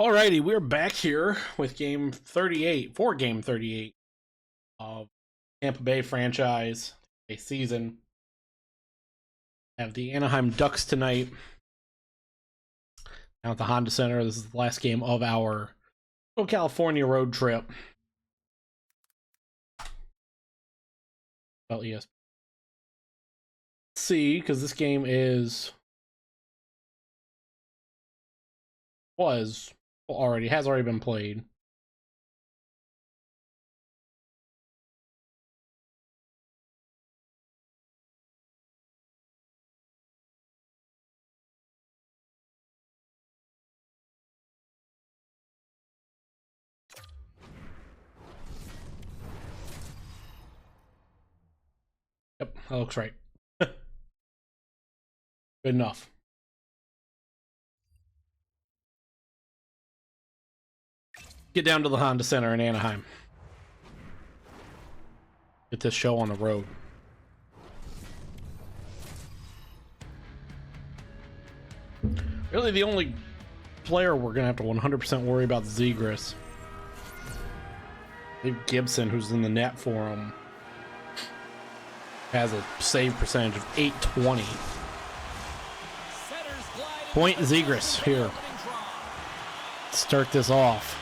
Alrighty, we're back here with game 38, for game 38 of Tampa Bay franchise, a season. Have the Anaheim Ducks tonight down at the Honda Center. This is the last game of our California road trip. Well, yes. Let's see, because this game has already been played. Yep, that looks right. Good enough. Get down to the Honda Center in Anaheim. Get this show on the road. Really, the only player we're going to have to 100% worry about is Zegras. I think Gibson, who's in the net for him, has a save percentage of 820. Point Zegras here. Start this off.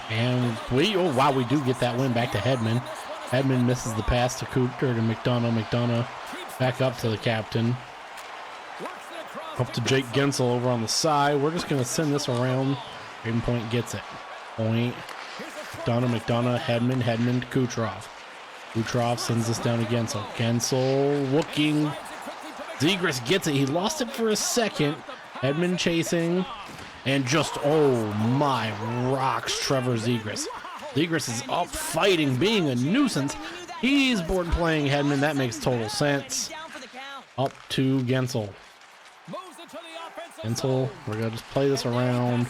And we do get that win back to Hedman. Hedman misses the pass to Cooter to McDonough. McDonough back up to the captain. Up to Jake Gensel over on the side. We're just going to send this around. Raven Point gets it. Point. McDonough, Hedman to Kucherov. Kucherov sends this down to Gensel. Gensel looking. Zegras gets it. He lost it for a second. Hedman chasing. And just, oh my rocks, Trevor Zegras. Zegras is up fighting, being a nuisance. He's bored playing Hedman. That makes total sense. Up to Gensel. Gensel, we're going to just play this around.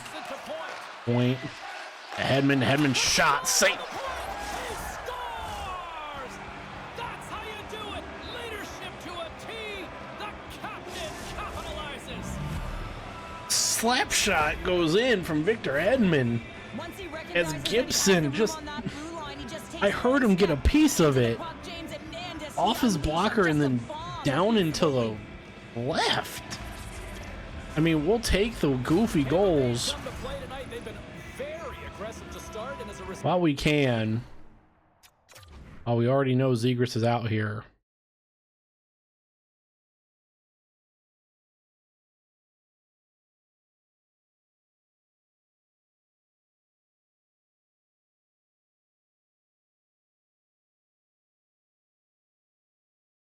Point. Hedman shot. Safe. Slap shot goes in from Victor Hedman as Gibson I heard him get a piece of it off his blocker and then down into the left. I mean, we'll take the goofy goals while we can. Oh, we already know Zegras is out here.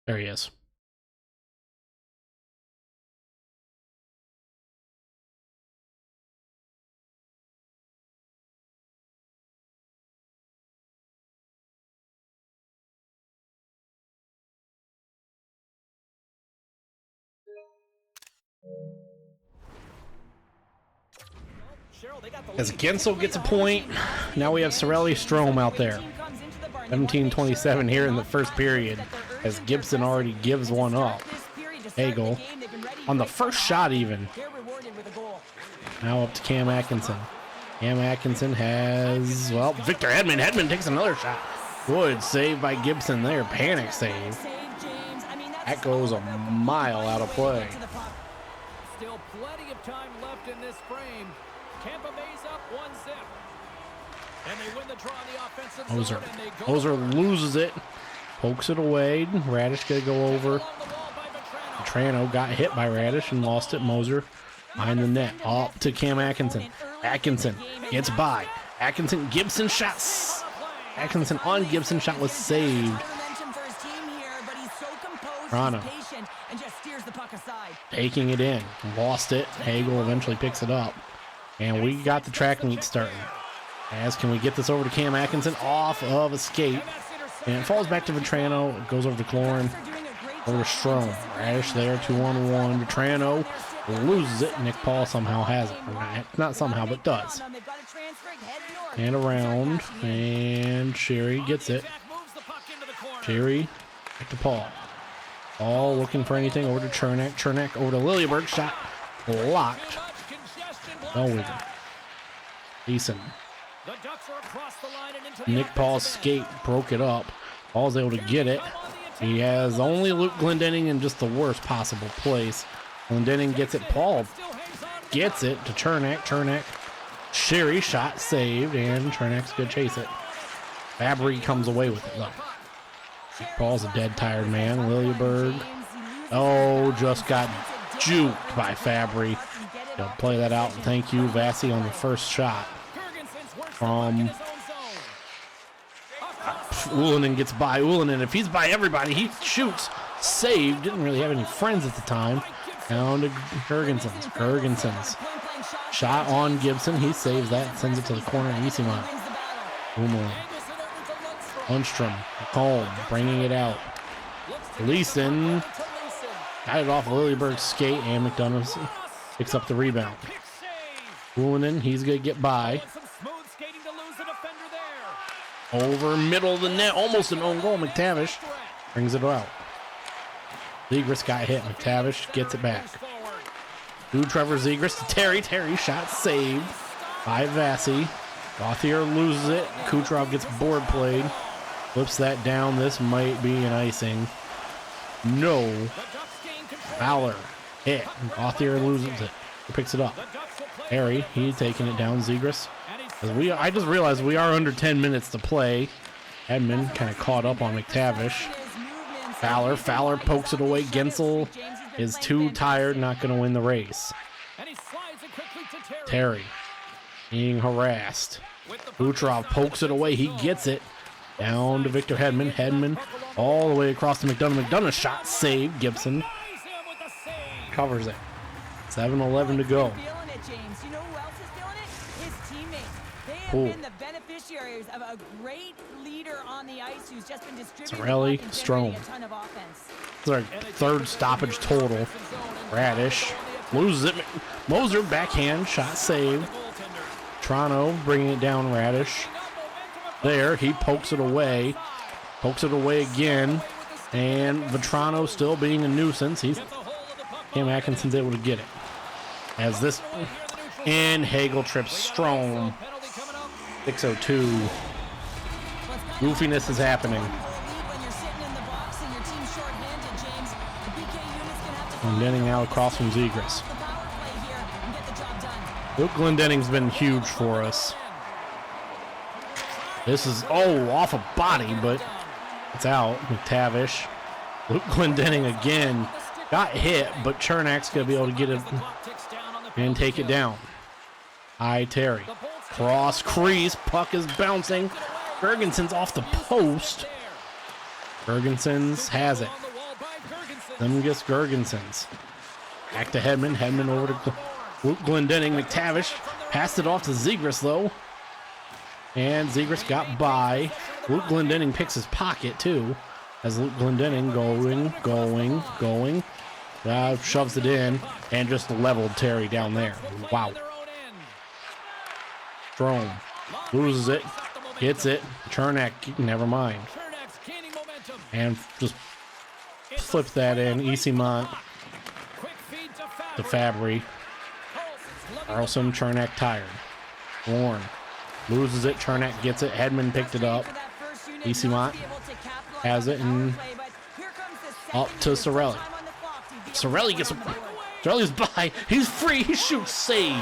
There he is. As Gensel gets a point, now we have Sorelli Strome out there. 17-27 here in the first period, as Gibson already gives one up. Hagel on the first shot even. Now up to Cam Atkinson. Cam Atkinson has, well, Victor Hedman. Hedman takes another shot. Good save by Gibson there. Panic save. That goes a mile out of play. Still plenty of time left in this frame. Tampa Bay's up 1-0. And they win the draw on the offensive zone. Moser loses it. Pokes it away. Radish gonna go over. Vetrano got hit by Radish and lost it. Moser behind the net. Up to Cam Atkinson. Atkinson gets by. Atkinson, Gibson shots. Atkinson on Gibson shot was saved. Rana taking it in. Lost it. Hagel eventually picks it up. And we got the track meet starting. As can we get this over to Cam Atkinson off of escape. And it falls back to Vetrano. It goes over to Cloran. Over to Strome. Radish there, 2-on-1. Vetrano loses it. Nick Paul somehow has it. Not somehow, but does. And around. And Sherry gets it. Sherry back to Paul. Paul looking for anything over to Chernak. Chernak over to Lilleberg. Shot blocked. Bellwinger. Decent. Nick Paul's skate broke it up. Paul's able to get it. He has only Luke Glendening in just the worst possible place. Glendening gets it. Paul gets it to Chernak. Chernak. Sherry shot saved, and Chernak's gonna chase it. Fabry comes away with it. Look. Paul's a dead tired man. Lilleberg. Oh, just got juked by Fabry. They'll play that out. Thank you, Vassy, on the first shot. From Ullinen gets by. Ullinen, if he's by everybody, he shoots. Save. Didn't really have any friends at the time. Down to Gergensons. Gergensons. Shot on Gibson. He saves that. Sends it to the corner. Easymont. Boomerang. Lundstrom. Colm. Bringing it out. Leeson. Got it off Lilleberg's skate. And McDonough picks up the rebound. Ullinen. He's going to get by. Over middle of the net. Almost an own goal. McTavish brings it out. Zegras got hit. McTavish gets it back. To Trevor Zegras to Terry. Terry shot saved by Vassy. Gauthier loses it. Kucherov gets board played. Flips that down. This might be an icing. No. Fowler hit. Gauthier loses it. He picks it up. Terry, he's taking it down. Zegras. I just realized we are under 10 minutes to play. Edmund kind of caught up on McTavish. Fowler pokes it away. Gensel is too tired, not going to win the race. Terry being harassed. Kucherov pokes it away. He gets it down to Victor Hedman. Hedman all the way across to McDonough. McDonough shot saved. Gibson covers it. 7:11 to go. Cool. Been the beneficiaries of a great leader on the ice who's just been distributing Sorelli, Strome. a ton of offense. It's our third stoppage total. Radish loses it. Moser backhand shot saved. Toronto bringing it down. Radish there. He pokes it away. Pokes it away again. And Vetrano still being a nuisance. Cam Atkinson's able to get it. As this and Hagel trips Strome. 6:02. Goofiness is happening. Glendening now across from Zegras. Luke Glendening's been huge for us. This is, off a body, but it's out. McTavish. Luke Glendening again. Got hit, but Chernak's going to be able to get it and take it down. Terry. Cross crease. Puck is bouncing. Gergensons off the post. Gergensons has it. Then gets Gergensons. Back to Hedman. Hedman over to Luke Glendening. McTavish passed it off to Zegras, though. And Zegras got by. Luke Glendening picks his pocket, too. As Luke Glendening going. Shoves it in and just leveled Terry down there. Wow. Strome loses it. Hits it. Chernak, never mind. And just flip that in. Easymont to Fabry. Carlson, Chernak tired. Warren loses it. Chernak gets it. Hedman picked it up. Easymont has it and up to Sorelli. Sorelli gets a... Sorelli's by. He's free. He shoots save.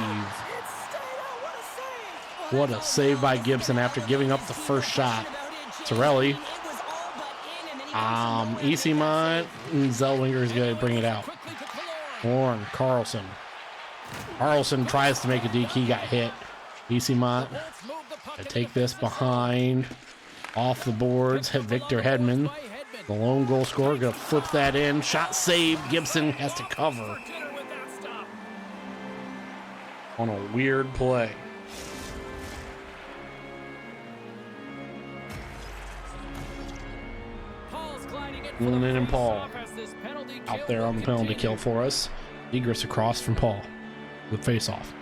What a save by Gibson after giving up the first shot. Sorelli. Easymont and Zellweger is going to bring it out. Warren, Carlson. Carlson tries to make a deke. He got hit. Easymont. Take this behind. Off the boards. Hit Victor Hedman. The lone goal scorer. Going to flip that in. Shot saved. Gibson has to cover. On a weird play. Ullinen and Paul out there on the penalty kill for us. Zegras across from Paul with face-off.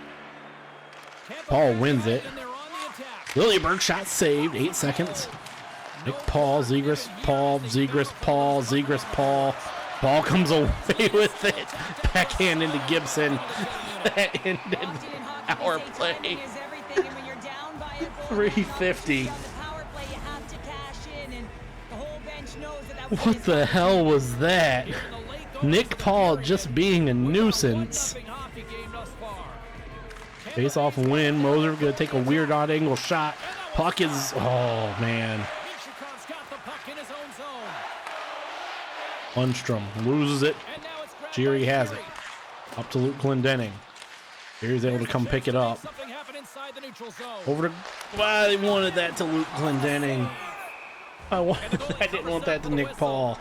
Paul wins it. Lilleberg shot saved. 8 seconds. Nick Paul, Zegras, Paul, Zegras, Paul, Zegras, Paul. Ball comes away with it. Backhand into Gibson. That ended our play. 350. What the hell was that? Nick Paul just being a nuisance. Face off win. Moser gonna take a weird odd angle shot. Puck is, oh man. Lundstrom loses it. Geary has it. Up to Luke Glendening. Geary's able to come pick it up. Over to, well, they wanted that to Luke Glendening. I didn't want that to Nick Paul.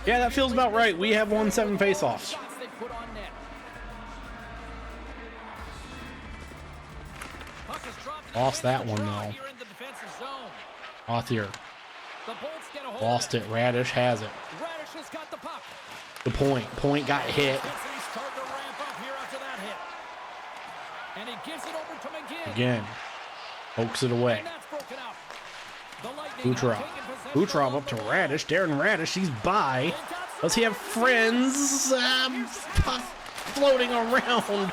Yeah, that feels about right. We have won 7 faceoffs. Lost that one though. Othier lost it. Radish has it. The point. Point got hit. Again. Pokes it away. Kucherov. Kucherov up to Radish. Darren Radish, he's by. Does he have friends? Floating around.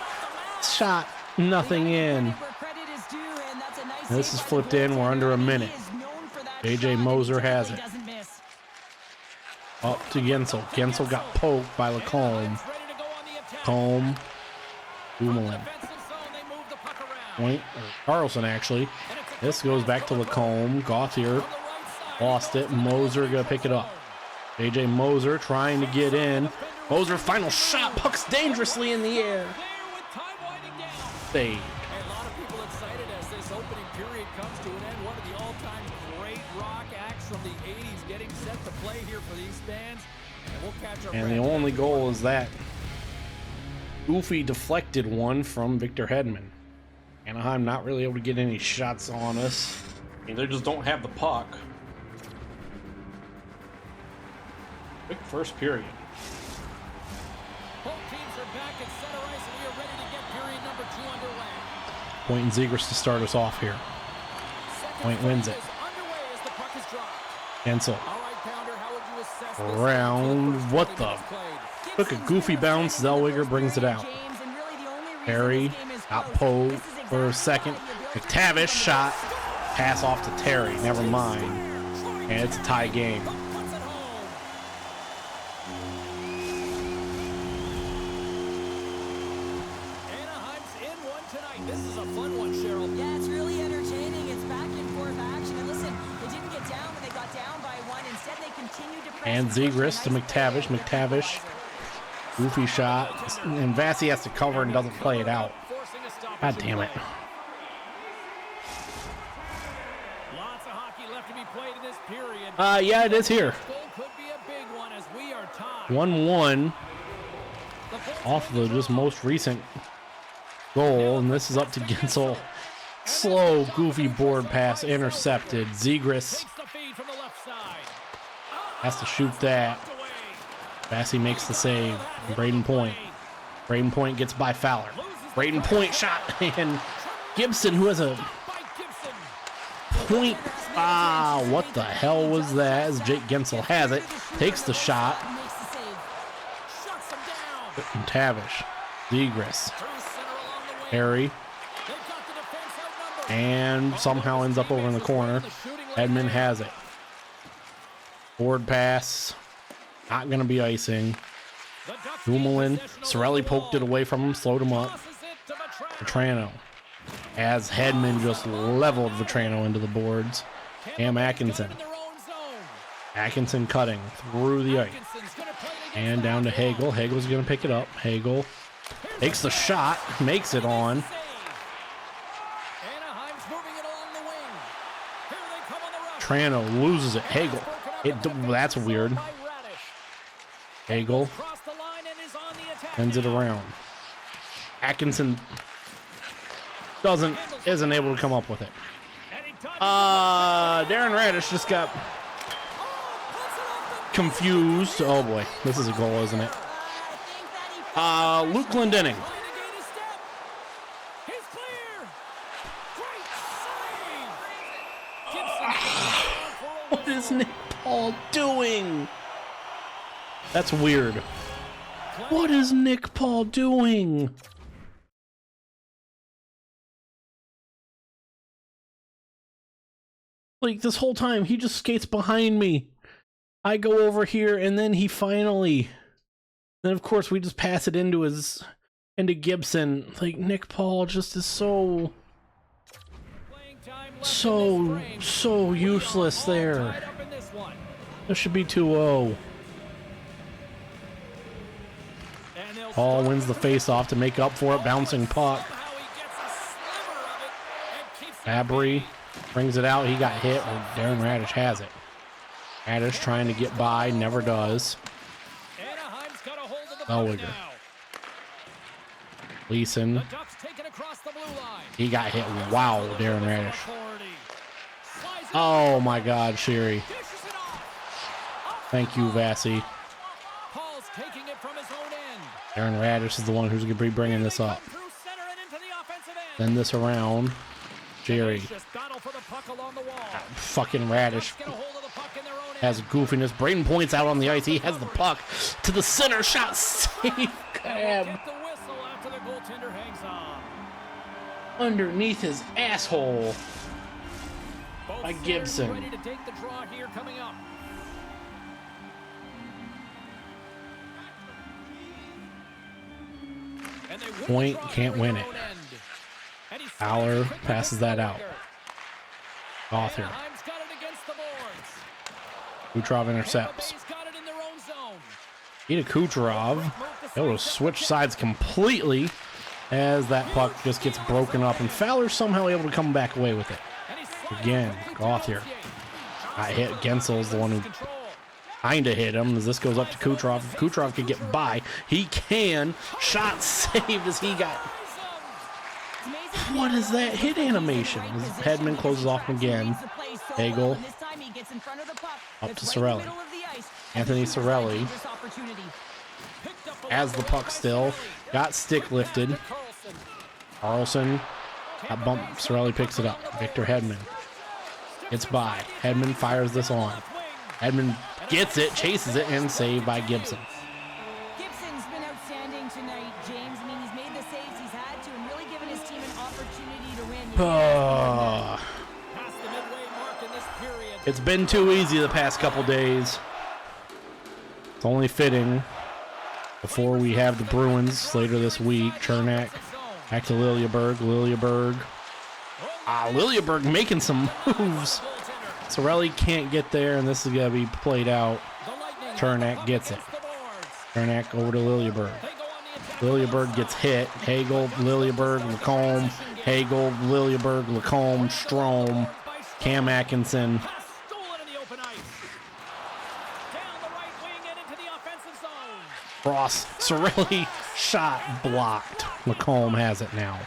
Shot. Nothing in. This is flipped in. We're under a minute. AJ Moser has it. Up to Gensel. Gensel got poked by Lacombe. Combe. Dumoulin. Point. Carlson, actually. This goes back to Lacombe. Gauthier lost it. Moser gonna pick it up. AJ Moser trying to get in. Moser final shot. Puck's dangerously in the air. Saved. And the only goal is that goofy deflected one from Victor Hedman. Anaheim not really able to get any shots on us. I mean, they just don't have the puck. Quick first period. Both teams are back at center ice and we are ready to get period number 2 underway. Point and Zegras to start us off here. Point wins it. Gensel. Around. What the? Took a goofy bounce. Zellweger brings it out. Terry got poked for a second. McTavish shot. Pass off to Terry. Never mind. And it's a tie game. Anaheim's in one tonight. This is a fun one, Cheryl. Yeah, it's really entertaining. It's back and forth action. And listen, they didn't get down when they got down by 1. Instead, they continued to press. And Zegras to McTavish. McTavish. Goofy shot. And Vassy has to cover and doesn't play it out. God damn it. Lots of hockey left to be played in this period. Yeah, it is here. Could be a big one as we are tied. 1-1 off the just most recent goal, and this is up to Gensel. Slow, goofy board pass intercepted. Zegras has to shoot that. Vassy makes the save. Braden Point. Braden Point gets by Fowler. Braden Point shot, and Gibson, who has a point. What the hell was that? As Jake Gensel has it, takes the shot. Tavish, Zegras, Harry, and somehow ends up over in the corner. Edmund has it. Forward pass, not going to be icing. Dumoulin, Sorelli poked it away from him, slowed him up. Vetrano, as Hedman just leveled Vetrano into the boards. Cam Atkinson. Atkinson cutting through the ice. And down to Hagel. Hagel's going to pick it up. Hagel takes the shot, makes it on. Trano loses it. Hagel. That's weird. Hagel ends it around. Atkinson isn't able to come up with it. Darren Radish just got confused. Oh boy, this is a goal, isn't it? Luke Glendening. is Nick Paul doing? That's weird. What is Nick Paul doing? Like, this whole time, he just skates behind me. I go over here, and then he finally... Then, of course, we just pass it into Gibson. Like, Nick Paul just is so useless there. This should be 2-0. Paul wins the face-off to make up for it. Bouncing puck. Fabry brings it out. He got hit. Or Darren Radish has it. Radish trying to get by. Never does. Zellweger. Leeson. He got hit. Wow, Darren Radish. Oh my God, Sherry. Thank you, Vassy. Darren Radish is the one who's going to be bringing this up. Then this around. Jerry. Fucking Radish has goofiness. Braden points out on the ice. He has the puck to the center. Shot save. Grab. Underneath his asshole by Gibson. Point can't win it. Fowler passes that out. Author. Kucherov intercepts. Ida Kucherov able to switch sides completely as that puck just gets broken up, and Fowler's somehow able to come back away with it. Again, Gothier. I hit. Gensel's the one who kinda hit him as this goes up to Kucherov. If Kucherov could get by, he can. Shot saved as he got... What is that hit animation? As Hedman closes off again. Hagel. Up to Cirelli. Anthony Cirelli has the puck still. Got stick lifted. Carlson. Got bumped. Cirelli picks it up. Victor Hedman. It's by. Hedman fires this on. Hedman gets it, chases it, and saved by Gibson. Gibson's been outstanding tonight, James. I mean, he's made the saves he's had to and really given his team an opportunity to win. It's been too easy the past couple days. It's only fitting before we have the Bruins later this week. Chernak back to Liljeberg. Liljeberg making some moves. Cirelli can't get there, and this is going to be played out. Chernak gets it. Chernak over to Liljeberg. Liljeberg gets hit. Hagel, Liljeberg, Lacombe. Hagel, Liljeberg, Lacombe, Strome, Cam Atkinson. Ross, Cirelli shot blocked. Lacombe has it now.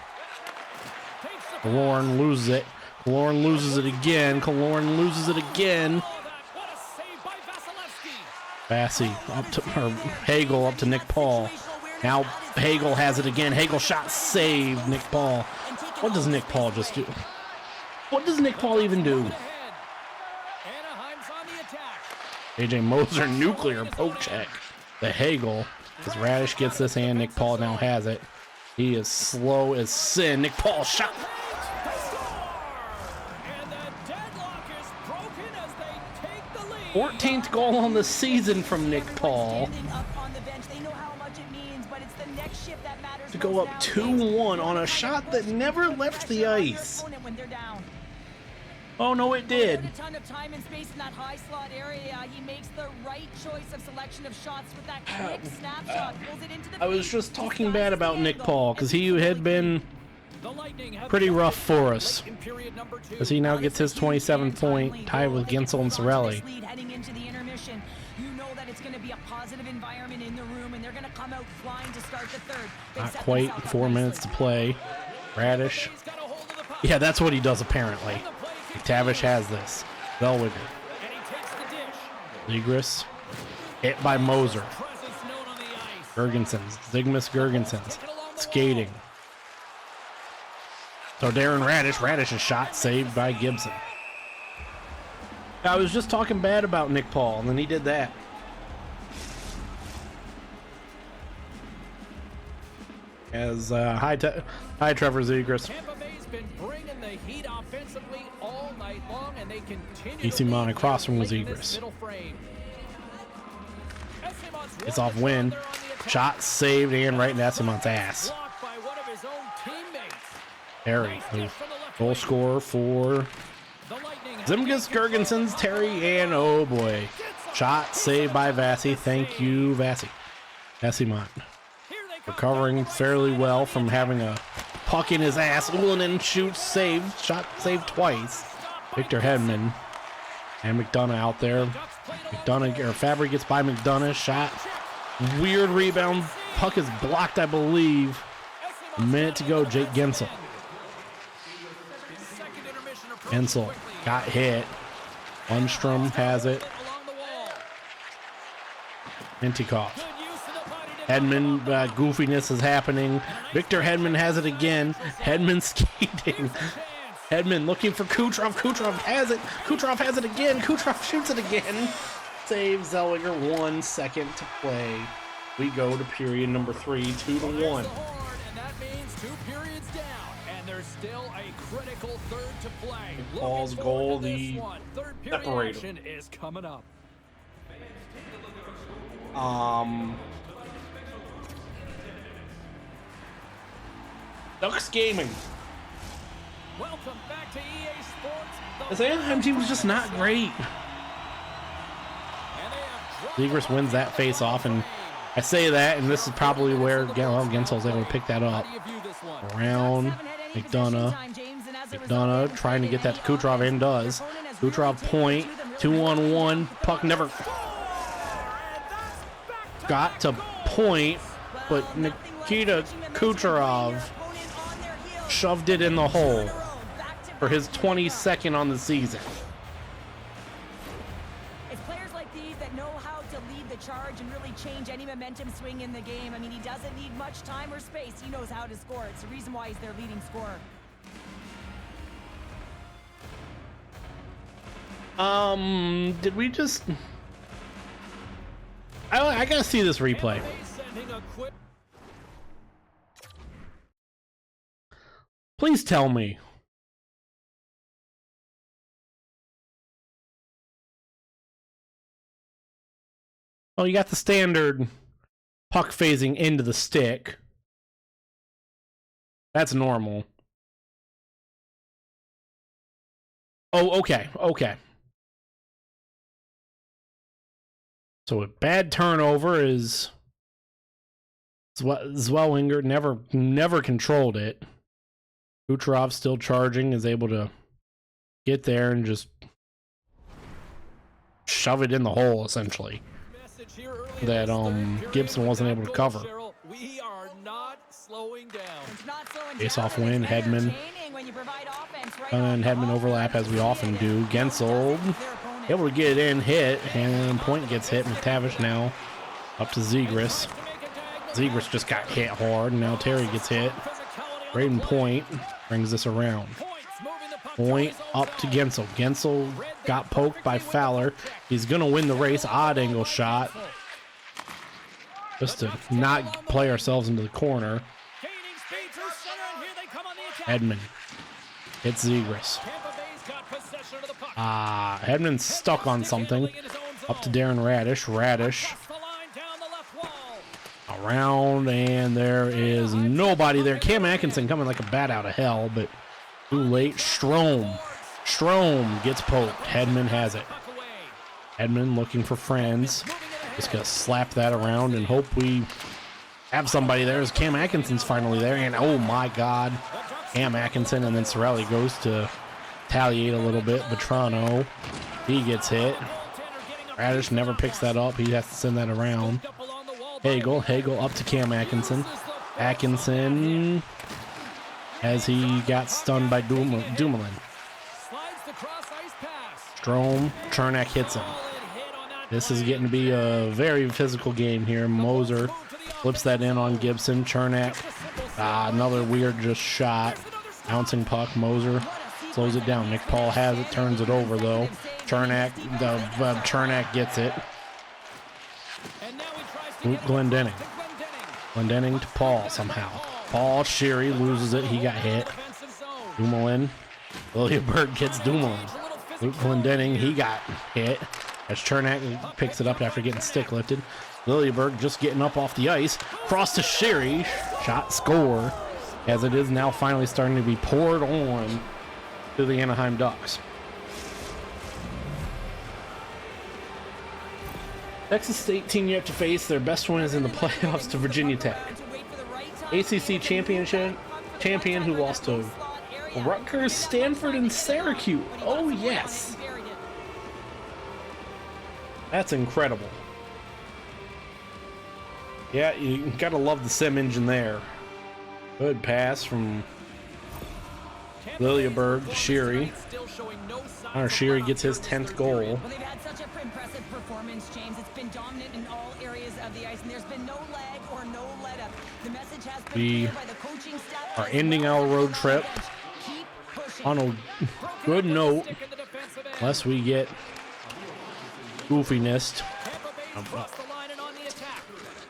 Killorn loses it. Killorn loses it again. Killorn loses it again. Bassey up to Hagel up to Nick Paul. Now Hagel has it again. Hagel shot saved. Nick Paul. What does Nick Paul just do? What does Nick Paul even do? AJ Moser nuclear poke check. The Hagel, as Radish gets this hand, Nick Paul now has it. He is slow as sin. Nick Paul shot. 14th goal on the season from Nick Paul. To go up 2-1 on a shot that never left the ice. Oh no, it did. A ton of time and space in that high slot area. He makes the right choice of selection of shots with that quick snapshot. Pulls it into the I was just talking bad about Nick Paul because he had been pretty rough for us. As he now gets his 27-point tie with Gensel and Cirelli. Heading into the intermission, you know that it's going to be a positive environment in the room, and they're going to come out flying to start the third. Not quite 4 minutes to play. Radish. Yeah, that's what he does apparently. McTavish has this. Zellweger. Legris. Hit by Moser. Gergensons. Zygmus Gergensons. Skating. So Darren Radish's shot saved by Gibson. I was just talking bad about Nick Paul, and then he did that. As hi Trevor Zegras. Tampa Bay's been bringing the heat offensively all night long, and they continue AC Mon across from Zegras. It's off win. Shot saved and right in Esimon's ass. Terry, goal scorer for Zemgus Girgensons, Terry, and oh boy. Shot saved by Vasi. Thank you, Vasi. Esimont recovering fairly well from having a puck in his ass. Ullinen shoots, saved. Shot saved twice. Victor Hedman and McDonough out there. Fabry gets by McDonough. Shot. Weird rebound. Puck is blocked, I believe. A minute to go. Jake Gensel. Gensel got hit. Lundstrom has it. Mintikov. Hedman, goofiness is happening. Victor Hedman has it again. Hedman skating. Hedman looking for Kucherov. Kucherov has it. Kucherov has it again. Kucherov shoots it again. Saves Zellweger. 1 second to play. We go to period number 3, 2-1. And that means 2 periods down, and there's still a critical third to play. Paul's goal, the separator, action is coming up. Ducks Gaming. Welcome back to EA Sports. This Anaheim team was just not great. Zegras wins that face-off, and I say that, and this is probably where Gensel's able to pick that up. Around McDonough. McDonough trying to get that to Kucherov, and does. Kucherov point, 2-on-1. Puck never got to point, but Nikita Kucherov shoved it in the hole for his 22nd on the season. It's players like these that know how to lead the charge and really change any momentum swing in the game. I mean, he doesn't need much time or space. He knows how to score. It's the reason why he's their leading scorer. Did we just... I gotta see this replay. Please tell me. Oh, you got the standard puck phasing into the stick. That's normal. Oh, okay, okay. So a bad turnover is Zellweger never controlled it. Kucherov still charging, is able to get there and just shove it in the hole, essentially. That Gibson wasn't able to cover. We are not slowing down. Face-off win, Hedman. And Hedman overlap as we often do. Gensel able to get it in, hit, and point gets hit. McTavish now up to Zegras. Zegras just got hit hard, and now Terry gets hit. Braden Point brings this around. Point up to Gensel. Gensel got poked by Fowler. He's going to win the race. Odd angle shot. Just to not play ourselves into the corner. Hedman hits Zegras. Hedman's stuck on something. Up to Darren Radish. Radish around, and there is nobody there. Cam Atkinson coming like a bat out of hell, but too late. Strome gets poked. Hedman has it. Hedman looking for friends. Just gonna slap that around and hope we have somebody there. As Cam Atkinson's finally there, and oh my God, Cam Atkinson, and then Sorelli goes to retaliate a little bit. Vetrano, he gets hit. Radish never picks that up. He has to send that around. Hagel up to Cam Atkinson. Atkinson, as he got stunned by Dumoulin. Strome, Chernak hits him. This is getting to be a very physical game here. Moser flips that in on Gibson. Chernak, another weird just shot. Bouncing puck. Moser Slows it down. Nick Paul has it, turns it over though. Chernak, Chernak gets it. Glendening. Glendening to Paul somehow. Paul Sherry loses it. He got hit. Dumoulin. Liljeberg gets Dumoulin. Luke Glendening, he got hit. As Chernak picks it up after getting stick lifted. Liljeberg just getting up off the ice. Cross to Sherry. Shot, score. As it is now finally starting to be poured on to the Anaheim Ducks. Texas State team you have to face, their best win is in the playoffs to Virginia Tech. ACC champion who lost to Rutgers, Stanford, and Syracuse. Oh yes. That's incredible. Yeah, you gotta love the sim engine there. Good pass from Liljeberg to Sherry. Connor Sherry gets his 10th goal. Well, they've had such an impressive performance, James. It's been dominant in all areas of the ice, and there's been no lag or no let up. The message has been clear by the coaching staff. Are ending our road trip on a good note, unless we get goofiness.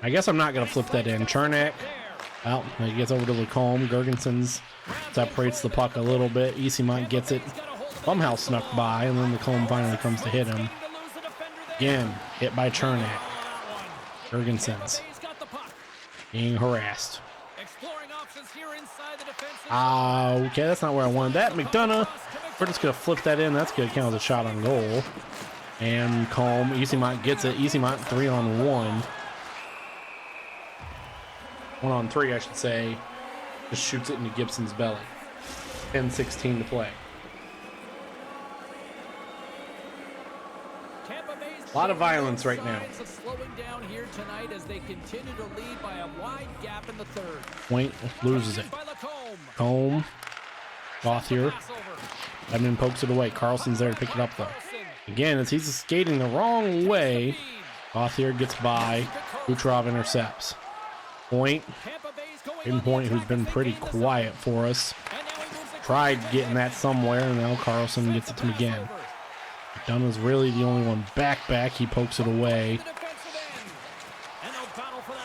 I guess I'm not going to flip that in. Chernak, well, he gets over to Lacombe. Gergensons separates the puck a little bit. Easymont gets it, somehow snuck by, and then Lacombe finally comes to hit him. Again, hit by Chernak. Gergensons being harassed. Okay, that's not where I wanted that. McDonough, we're just going to flip that in. That's going to count as a shot on goal. And Combe, Easymont gets it. Easymont 3-on-1. 1-on-3, I should say. Just shoots it into Gibson's belly. 10-16 to play. A lot of violence right now. Point loses it. Combe. Gauthier. Edmund pokes it away. Carlson's there to pick it up though. Again, as he's skating the wrong way, Gauthier gets by. Kucherov intercepts. Point. Aiden Point, who's been pretty quiet for us. Tried getting that somewhere, and now Carlson gets it to McGinn. McDonough's really the only one back. He pokes it away.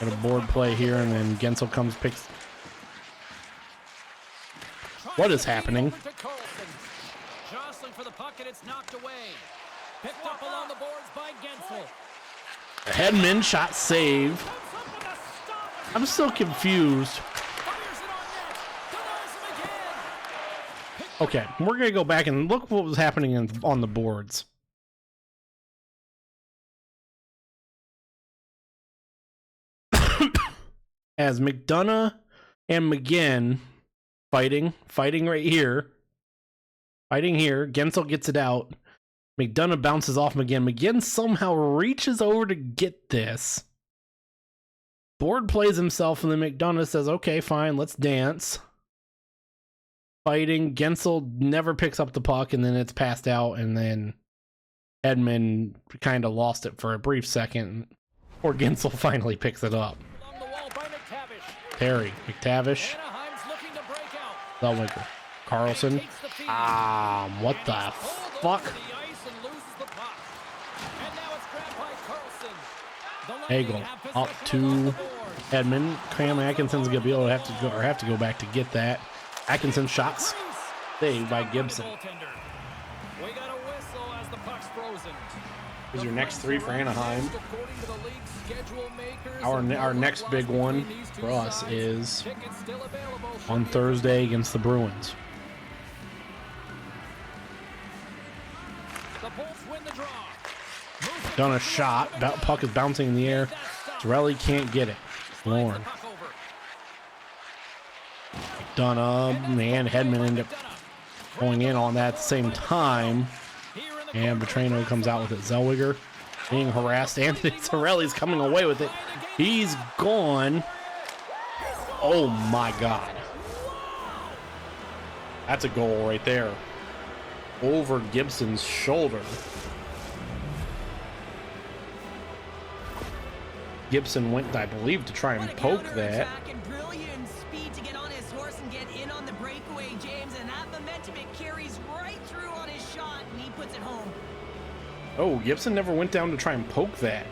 Got a board play here, and then Gensel comes, picks. What is happening? Jostling for the puck, and it's knocked away. Picked up along the boards by Gensel. Hedman shot save. I'm still confused. Okay, we're gonna go back and look what was happening on the boards. As McDonough and McGinn fighting right here. Fighting here. Gensel gets it out. McDonough bounces off McGinn. McGinn somehow reaches over to get this. Board plays himself, and then McDonough says, okay, fine, let's dance. Fighting. Gensel never picks up the puck, and then it's passed out, and then Edmund kind of lost it for a brief second, or Gensel finally picks it up. Terry, McTavish, Zellweger, Carlson. What the fuck? Hagel up to Edmund. Cam Atkinson's gonna be able to have to go back to get that. Atkinson shots saved by Gibson. Here's your next three for Anaheim. Our next big one for us is on Thursday against the Bruins. Done a shot. Puck is bouncing in the air. Zarelli can't get it. Lauren. McDonough and Hedman end up going in on that at the same time. And Vetrano comes out with it. Zellweger being harassed. Anthony Zarelli's coming away with it. He's gone. Oh my God. That's a goal right there. Over Gibson's shoulder. Gibson went, I believe, to try and poke that. Brilliant speed to get on his horse and get in on the breakaway, James, and that momentum it carries puts it home. Oh, Gibson never went down to try and poke that.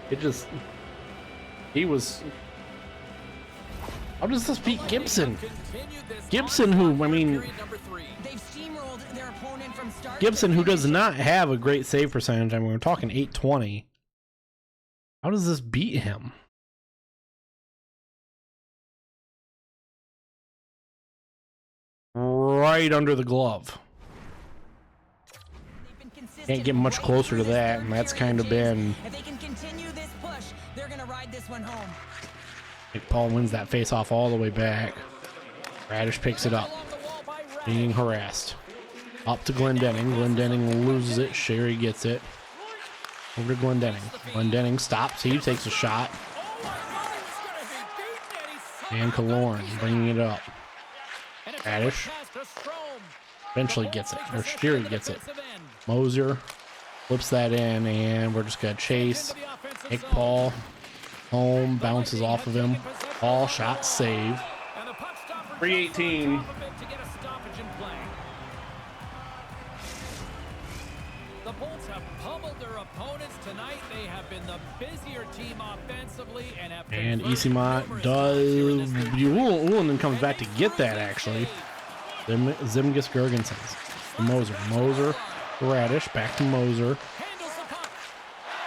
It just... He was... How does this beat Gibson? Gibson, who, I mean... They've steamrolled their opponent from start. Gibson, who does not have a great save percentage. I mean, we're talking 820. How does this beat him? Right under the glove. Can't get much closer to that, and that's kind of been... If they can continue this push, they're gonna ride this one home. Paul wins that face-off all the way back. Radish picks it up, being harassed. Up to Glendening. Glendening loses it. Sherry gets it. Over to Glendening. Glendening stops. He takes a shot. And Kaloran bringing it up. Radish eventually gets it. Or Sherry gets it. Moser flips that in, and we're just going to chase. Nick Paul home, bounces off of him. Paul shot, save. 318. The Bolts have pummeled their opponents tonight. They have been the busier team offensively and have... And Isimont does... Ullinen comes back to get that, actually. Zimgis Gergensons. Moser. Moser. Radish. Back to Moser.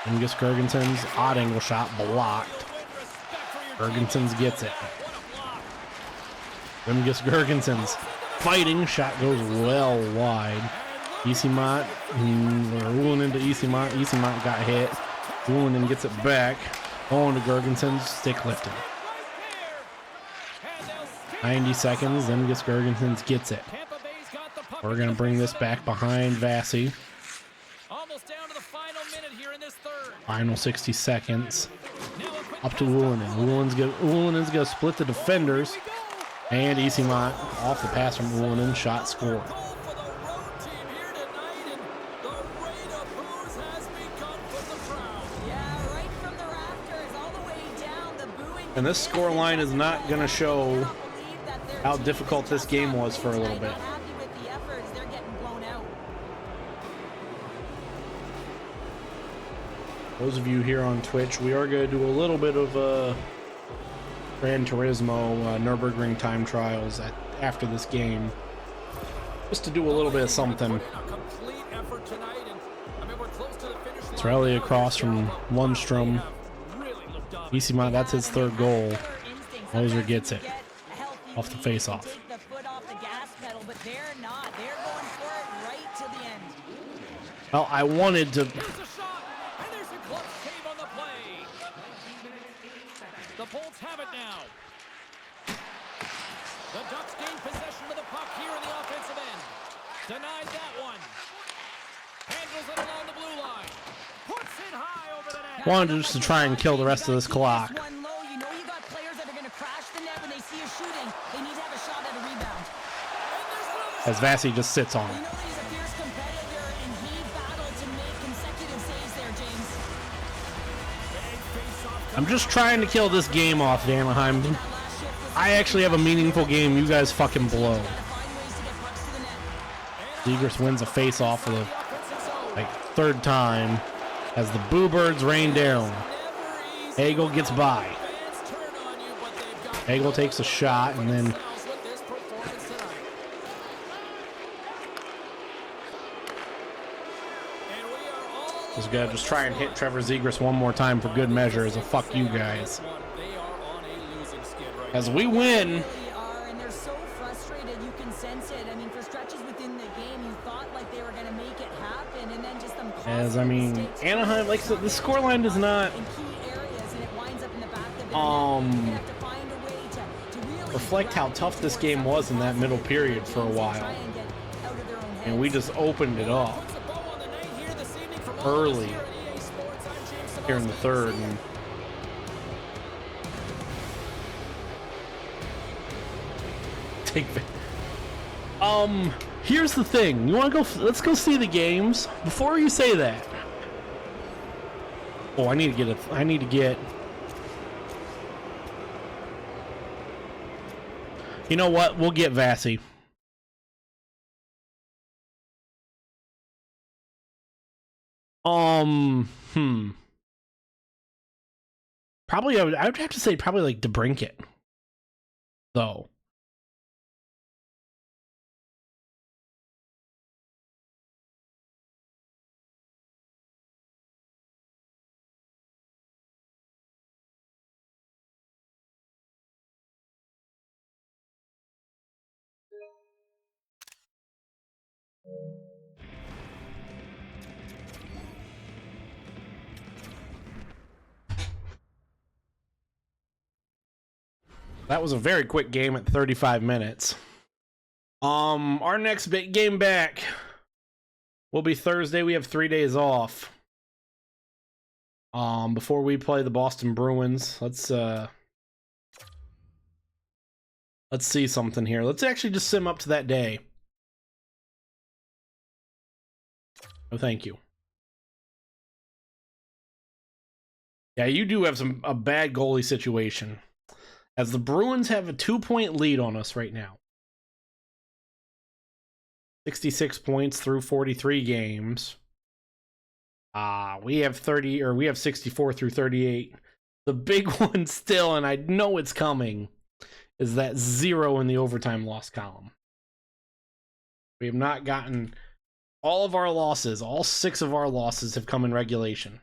Zimgis Gergensons. Odd angle shot. Blocked. Gergensons gets it. Zimgis Gergensons. Fighting. Shot goes well wide. Isimont. Ullinen to Isimont. Isimont got hit. Ullinen gets it back. Going to Gergensons. Stick lifting. 90 seconds. Zimgis Gergensons gets it. We're going to bring this back behind Vassy. Almost down to the final minute here in this third. Final 60 seconds. Up to Ullinen. Ullinen's going to split the defenders. And Isimont off the pass from Ullinen. Shot scored. And this score line is not going to show how difficult this game was for a little bit. Those of you here on Twitch, we are going to do a little bit of Gran Turismo Nürburgring time trials after this game, just to do a little bit of something. Torelli across from Lundstrom. Isimont, that's his third goal. Moser gets it off the face-off. Well, I wanted to... The Bolts have it now. The Ducks gain possession of the puck here in the offensive end. Denied that one. Handles it along the blue line. Puts it high over the net. Wanted just to try and kill the rest of this clock. You know you got players that are going to crash the net when they see you shooting. They need to have a shot at a rebound. As Vassy just sits on You it. know that he's a fierce competitor, and he battled to make consecutive saves there, James. I'm just trying to kill this game off, Anaheim. I actually have a meaningful game. You guys fucking blow. Zegers wins a face-off for the third time as the Boo Birds rain down. Hagel gets by. Hagel takes a shot and then this guy just try and hit Trevor Zegras one more time for good measure as a fuck you guys. As we win. And they're so frustrated, you can sense it. I mean, for stretches within the game, you thought like they were going to make it happen, and then just them As I mean, Anaheim, like so the scoreline does not in key areas, and it winds up in the back of the net. You have to find a way to really reflect how tough this game was in that middle period for a while. And we just opened it up early here in the third. And here's the thing. You want to go? Let's go see the games. Before you say that. Oh, I need to get. You know what? We'll get Vassy. Hmm. Probably, I would have to say probably like DeBrincat, though. That was a very quick game at 35 minutes. Our next big game back will be Thursday. We have 3 days off. Before we play the Boston Bruins, let's see something here. Let's actually just sim up to that day. Oh, thank you. Yeah, you do have a bad goalie situation, as the Bruins have a 2-point lead on us right now. 66 points through 43 games. We have 64 through 38. The big one still, and I know it's coming, is that 0 in the overtime loss column. We have not gotten all of our losses. All 6 of our losses have come in regulation.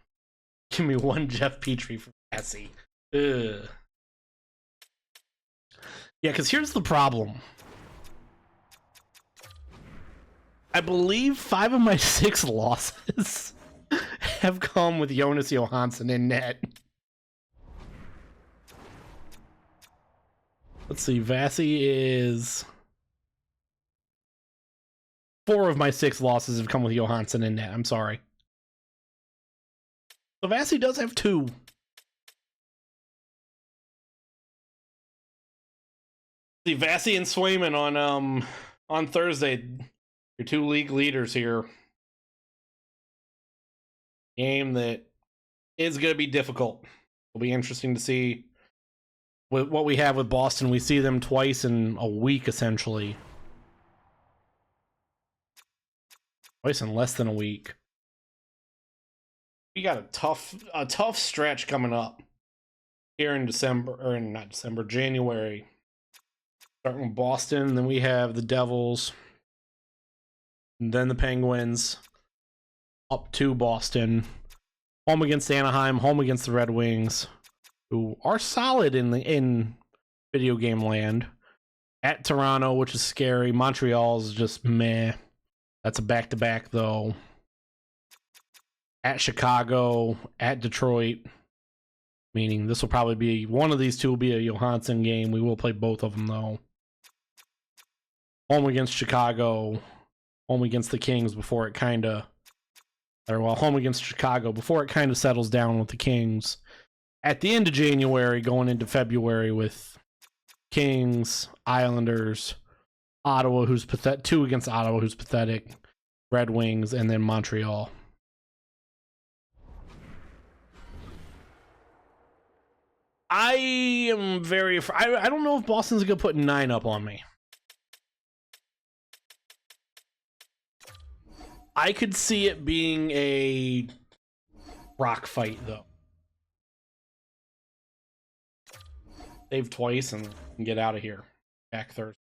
Give me one Jeff Petrie for Cassie. Ugh. Yeah, because here's the problem. I believe 5 of my 6 losses have come with Jonas Johansson in net. Let's see, Vassy is... 4 of my 6 losses have come with Johansson in net. I'm sorry. So Vassy does have 2. See, Vassy and Swayman on Thursday. Your 2 league leaders here. Game that is going to be difficult. It'll be interesting to see what we have with Boston. We see them twice in a week, essentially. Twice in less than a week. We got a tough stretch coming up here in December, or not December, January. Starting with Boston, then we have the Devils, and then the Penguins, up to Boston, home against Anaheim, home against the Red Wings, who are solid in video game land. At Toronto, which is scary. Montreal's just meh. That's a back-to-back, though. At Chicago, at Detroit, meaning this will probably be, one of these two will be a Johansson game. We will play both of them, though. Home against Chicago, home against the Kings before it kind of, home against Chicago before it kind of settles down with the Kings. At the end of January, going into February with Kings, Islanders, Ottawa, who's pathetic, 2 against Ottawa, who's pathetic, Red Wings, and then Montreal. I am very... I don't know if Boston's going to put 9 up on me. I could see it being a rock fight, though. Save twice and get out of here. Back Thursday.